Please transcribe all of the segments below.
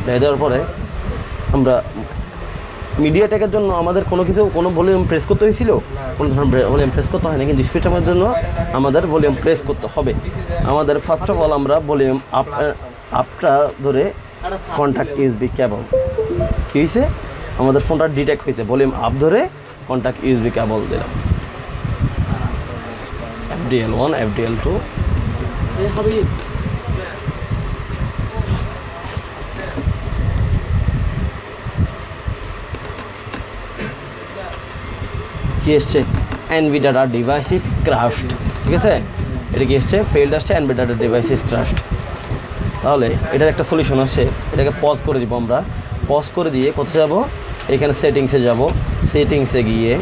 দেওয়ার পরে আমরা মিডিয়াটেকের জন্য আমাদের কোনো ভলিউম প্রেস করতে হয়েছিল, কোনো ধরনের ভলিউম প্রেস করতে হয় না, কিন্তু স্পিডটার জন্য আমাদের ভলিউম প্রেস করতে হবে। আমাদের ফার্স্ট অফ অল আমরা ভলিউম আপটা ধরে কন্ট্যাক্ট ইউএসবি কেবল কী হয়েছে, আমাদের ফোনটা ডিটেক্ট হয়েছে, ভলিউম আপ ধরে কন্ট্যাক্ট ইউএসবি কেবল দিলাম, FDL1 FDL2 কি এসছে, NV data device is crashed, ঠিক আছে, এটা কি এসছে, ফেইল্ড আসছে, NV data device is crashed. তাহলে এটার একটা সলিউশন আছে, এটাকে পজ করে দিব আমরা, পজ করে দিয়ে কোথায় যাব, এখানে সেটিংসে যাব, সেটিংসে গিয়ে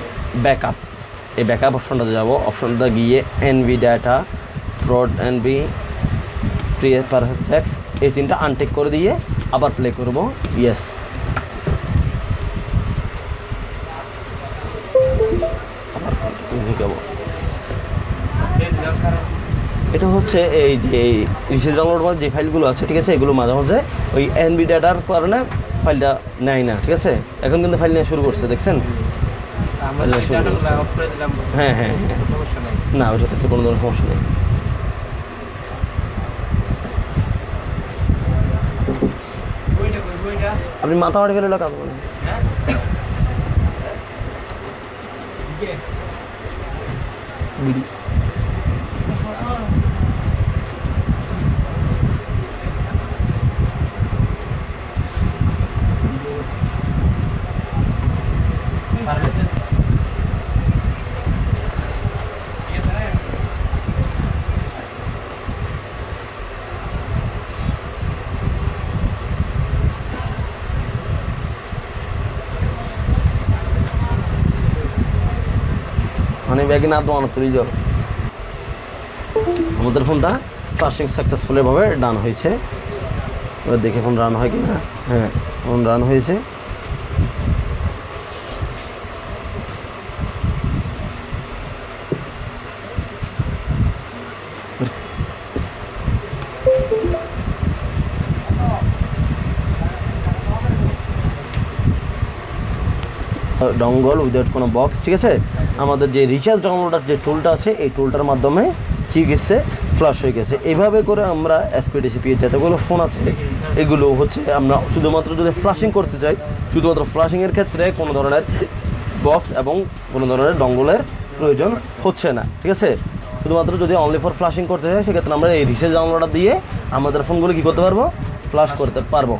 ব্যাকআপ, এই ব্যাকআপ অপশনটাতে যাব, অপশনটা গিয়ে NV data broad NV perfect এই তিনটা আনটেক করে দিয়ে আবার প্লে করব, ইয়েস। এটা হচ্ছে এই যে রিসেন্ট ডাউনলোড যে ফাইলগুলো আছে, ঠিক আছে, এগুলো মাঝে মাঝে ওই এনভি ডাটার কারণে ফাইলটা নেয় না, ঠিক আছে। এখন কিন্তু ফাইল নেওয়া শুরু করছে, দেখছেন, হ্যাঁ হ্যাঁ হ্যাঁ, না ওইটার ক্ষেত্রে কোনো ধরনের সমস্যা নেই। আপনি মাথা হাঁটি ফেলে কাজ করেন, মানে ব্যাগে না দোয়ানো তুলে যাও। আমাদের ফোনটা ফ্লাশিং সাকসেসফুলিভাবে ডান হয়েছে, এবার দেখে ফোন রান হয় কি না, হ্যাঁ ফোন রান হয়েছে। ডঙ্গল উইদাউট কোনো বক্স, ঠিক আছে। আমাদের যে রিচার্জ ডাউনলোডার যে টুলটা আছে, এই টুলটার মাধ্যমে কী গেছে, ফ্লাশ হয়ে গেছে। এইভাবে করে আমরা এসপিডিসিপি যতগুলো ফোন আছে এগুলো হচ্ছে আমরা শুধুমাত্র যদি ফ্লাশিং করতে চাই, শুধুমাত্র ফ্লাশিংয়ের ক্ষেত্রে কোনো ধরনের বক্স এবং কোনো ধরনের ডঙ্গলের প্রয়োজন হচ্ছে না, ঠিক আছে। শুধুমাত্র যদি অনলি ফর ফ্লাশিং করতে চাই, সেক্ষেত্রে আমরা এই রিচার্জ ডাউনলোডার দিয়ে আমাদের ফোনগুলো কী করতে পারবো, ফ্লাশ করতে পারবো।